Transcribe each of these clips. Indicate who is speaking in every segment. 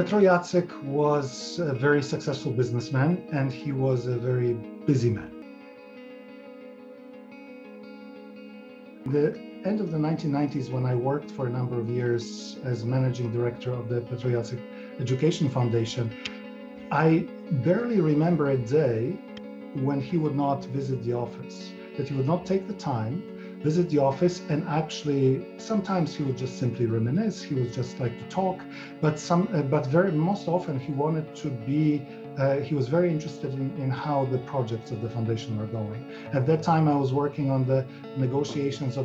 Speaker 1: Petro Jacyk was a very successful businessman, and he was a very busy man. At the end of the 1990s, when I worked for a number of years as managing director of the Petro Jacyk Education Foundation, I barely remember a day when he would not visit the office, that he would not take the time, visit the office, and actually sometimes he would just simply reminisce. He would just like to talk, but most often he wanted to be. He was very interested in how the projects of the foundation were going. At that time, I was working on the negotiations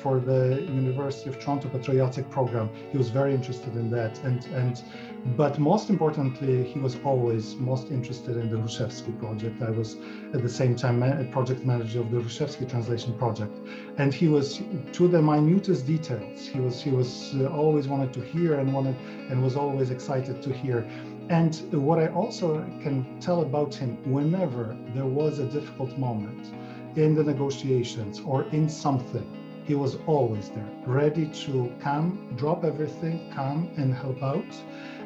Speaker 1: for the University of Toronto Petro Jacyk program. He was very interested in that, but most importantly, he was always most interested in the Hrushevsky project. I was at the same time a project manager of the Hrushevsky Translation Project, and he was to the minutest details. He was always wanted to hear and was always excited to hear. And what I also can tell about him, whenever there was a difficult moment in the negotiations or in something, he was always there, ready to come, drop everything, come and help out.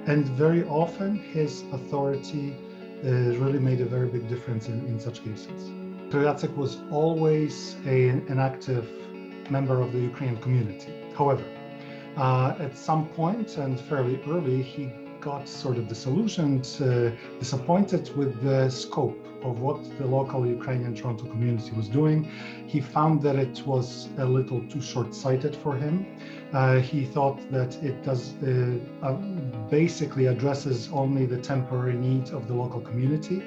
Speaker 1: And very often his authority really made a very big difference in such cases. Petro Jacyk was always an active member of the Ukrainian community. However, at some point and fairly early, he got sort of disillusioned, disappointed with the scope of what the local Ukrainian Toronto community was doing. He found that it was a little too short-sighted for him. He thought that it basically addresses only the temporary needs of the local community.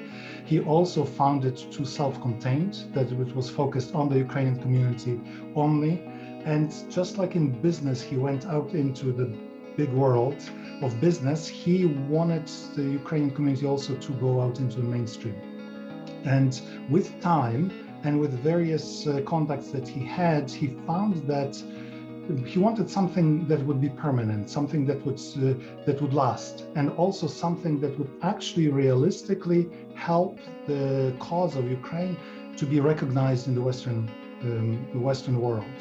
Speaker 1: He also found it too self-contained, that it was focused on the Ukrainian community only. And just like in business, he went out into the big world of business. He wanted the Ukrainian community also to go out into the mainstream. And with time and with various contacts that he had, he found that he wanted something that would be permanent, something that would last, and also something that would actually realistically help the cause of Ukraine to be recognized in the Western world.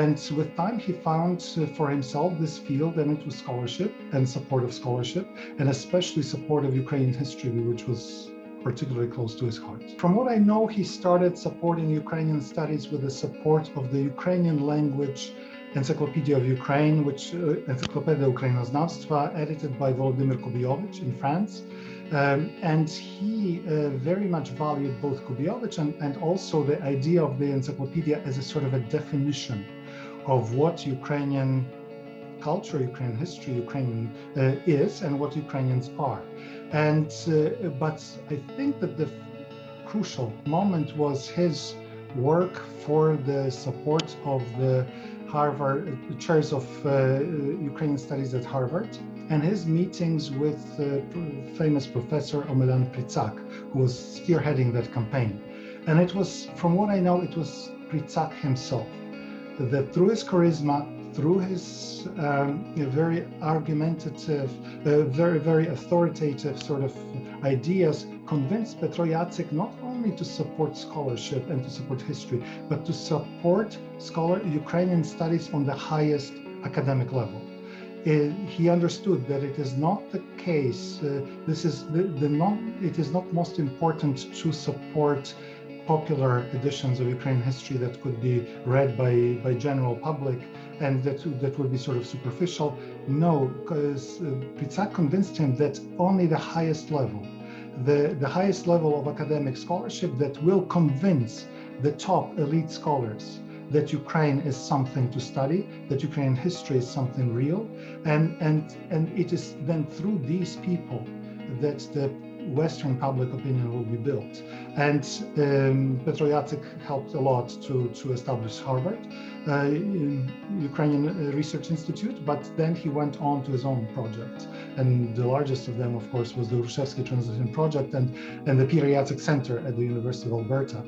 Speaker 1: And with time, he found for himself this field, and it was scholarship and support of scholarship, and especially support of Ukrainian history, which was particularly close to his heart. From what I know, he started supporting Ukrainian studies with the support of the Ukrainian language Encyclopedia of Ukraine, which Encyclopedia Ukrainoznawstwa, edited by Volodymyr Kubijovich in France. And he very much valued both Kubijovich and also the idea of the encyclopedia as a sort of a definition of what Ukrainian culture, Ukrainian history, Ukrainian is, and what Ukrainians are. And but I think that the crucial moment was his work for the support of the Harvard chairs of Ukrainian studies at Harvard, and his meetings with famous professor Omelan Pritsak, who was spearheading that campaign. And it was, from what I know, it was Pritsak himself that through his charisma, through his very argumentative, very authoritative sort of ideas, convinced Petro Jacyk not only to support scholarship and to support history, but to support Ukrainian studies on the highest academic level. He understood that it is not the case, it is not most important to support popular editions of Ukrainian history that could be read by general public and that would be sort of superficial. No, because Pritsak convinced him that only the highest level, the highest level of academic scholarship that will convince the top elite scholars that Ukraine is something to study, that Ukrainian history is something real, and it is then through these people that the Western public opinion will be built. And Petro Jacyk helped a lot to establish Harvard, Ukrainian Research Institute, but then he went on to his own project. And the largest of them, of course, was the Hrushevsky Translation Project and the Peter Jacyk Center at the University of Alberta,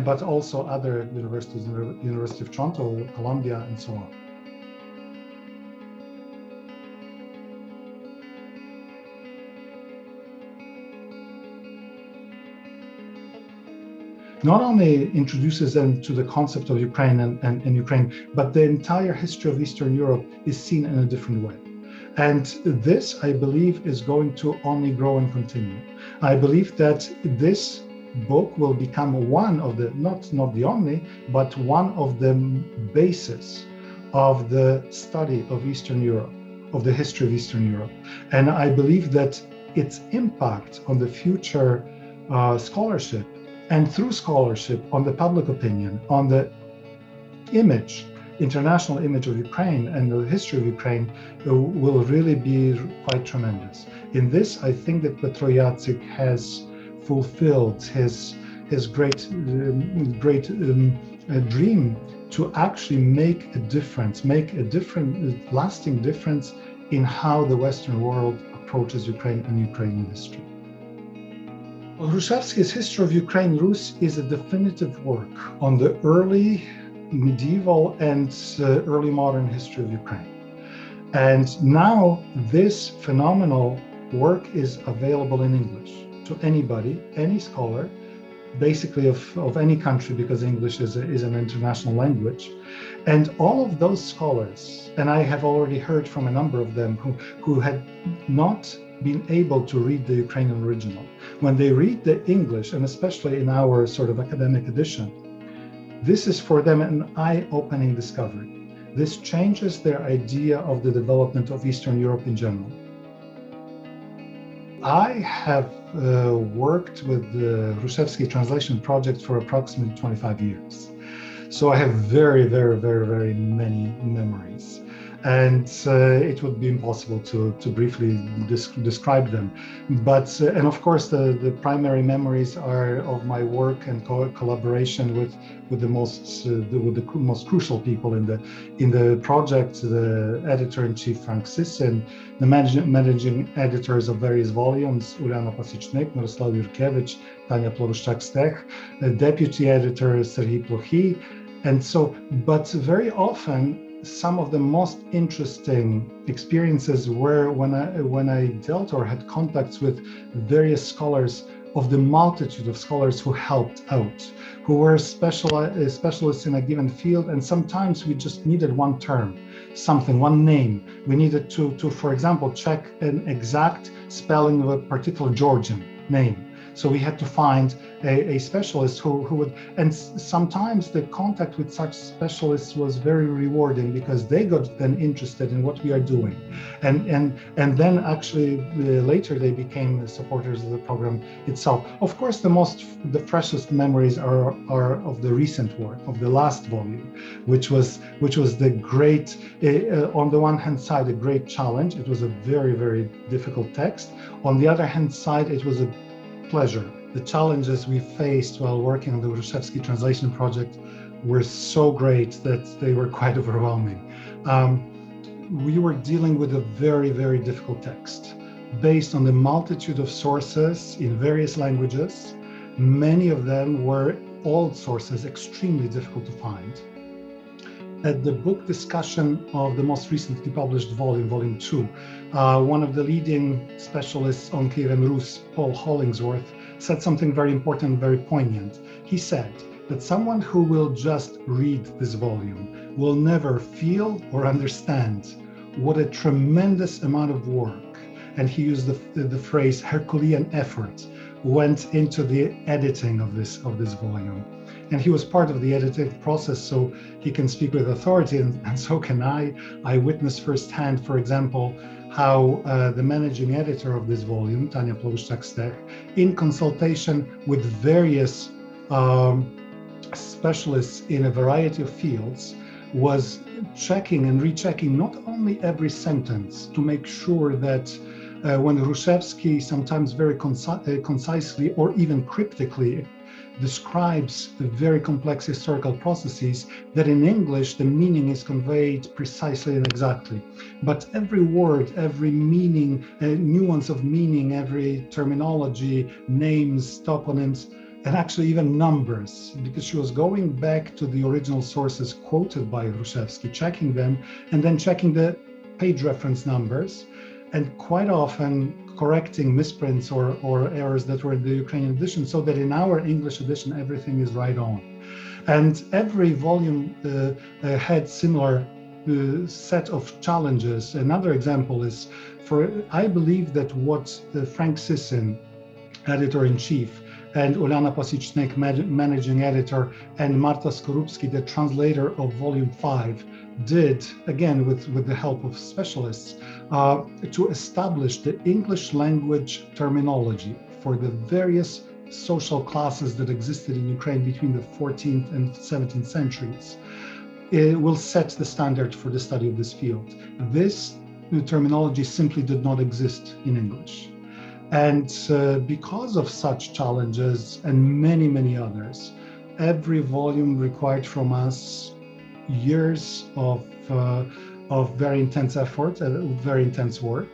Speaker 1: but also other universities, University of Toronto, Columbia, and so on. Not only introduces them to the concept of Ukraine and Ukraine, but the entire history of Eastern Europe is seen in a different way. And this, I believe, is going to only grow and continue. I believe that this book will become one of the, not the only, but one of the bases of the study of Eastern Europe, of the history of Eastern Europe. And I believe that its impact on the future scholarship, and through scholarship on the public opinion, on the image, international image of Ukraine and the history of Ukraine will really be quite tremendous. In this, I think that Petro Jacyk has fulfilled his great dream to actually make a difference, lasting difference in how the Western world approaches Ukraine and Ukrainian history. Well, Hrushevsky's History of Ukraine-Rus is a definitive work on the early medieval and early modern history of Ukraine. And now this phenomenal work is available in English to anybody, any scholar, basically of any country, because English is an international language. And all of those scholars, and I have already heard from a number of them who had not been able to read the Ukrainian original, when they read the English, and especially in our sort of academic edition, this is for them an eye-opening discovery. This changes their idea of the development of Eastern Europe in general. I have worked with the Hrushevsky Translation Project for approximately 25 years. So I have very, very, very, very many memories. And it would be impossible to briefly describe them. But, and of course, the primary memories are of my work and collaboration with the most crucial people in the project, the editor-in-chief Frank Sissin, the managing editors of various volumes, Uliana Pasichnik, Miroslav Jurkiewicz, Tanya Ploruszczak-Stech, the deputy editor Serhiy Plokhy. And so, but very often, some of the most interesting experiences were when I dealt or had contacts with various scholars, of the multitude of scholars who helped out, who were specialists in a given field, and sometimes we just needed one term, something, one name. We needed to for example, check an exact spelling of a particular Georgian name. So we had to find a specialist who would, and sometimes the contact with such specialists was very rewarding because they got then interested in what we are doing. And then actually later they became supporters of the program itself. Of course, the freshest memories are of the recent work, of the last volume, which was the great, on the one hand side, a great challenge. It was a very, very difficult text. On the other hand side, it was a pleasure. The challenges we faced while working on the Hrushevsky Translation Project were so great that they were quite overwhelming. We were dealing with a very, very difficult text based on the multitude of sources in various languages. Many of them were old sources, extremely difficult to find. At the book discussion of the most recently published volume, Volume 2, one of the leading specialists on Ukraine-Rus, Paul Hollingsworth, said something very important, very poignant. He said that someone who will just read this volume will never feel or understand what a tremendous amount of work, and he used the phrase Herculean effort, went into the editing of this volume. And he was part of the editing process, so he can speak with authority, and so can I. I witnessed firsthand, for example, how the managing editor of this volume, Tanya Ploruszczak-Stech, in consultation with various specialists in a variety of fields, was checking and rechecking not only every sentence to make sure that when Hrushevsky sometimes very concisely or even cryptically describes the very complex historical processes, that in English the meaning is conveyed precisely and exactly. But every word, every meaning, nuance of meaning, every terminology, names, toponyms, and actually even numbers, because she was going back to the original sources quoted by Hrushevsky, checking them, and then checking the page reference numbers, and quite often correcting misprints or errors that were in the Ukrainian edition, so that in our English edition, everything is right on. And every volume had similar set of challenges. Another example is, I believe that what Frank Sisson, editor-in-chief, and Uliana Pasichnek, managing editor, and Marta Skorupski, the translator of volume 5, did, again with the help of specialists, to establish the English language terminology for the various social classes that existed in Ukraine between the 14th and 17th centuries. It will set the standard for the study of this field. This terminology simply did not exist in English. And because of such challenges and many, many others, every volume required from us years of very intense effort and very intense work.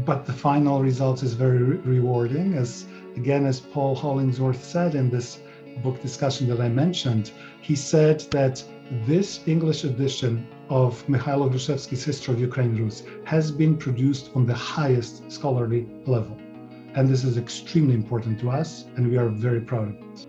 Speaker 1: But the final result is very rewarding. As Paul Hollingsworth said in this book discussion that I mentioned, he said that this English edition of Mikhailo Hrushevsky's History of Ukraine-Rus has been produced on the highest scholarly level. And this is extremely important to us, and we are very proud of it.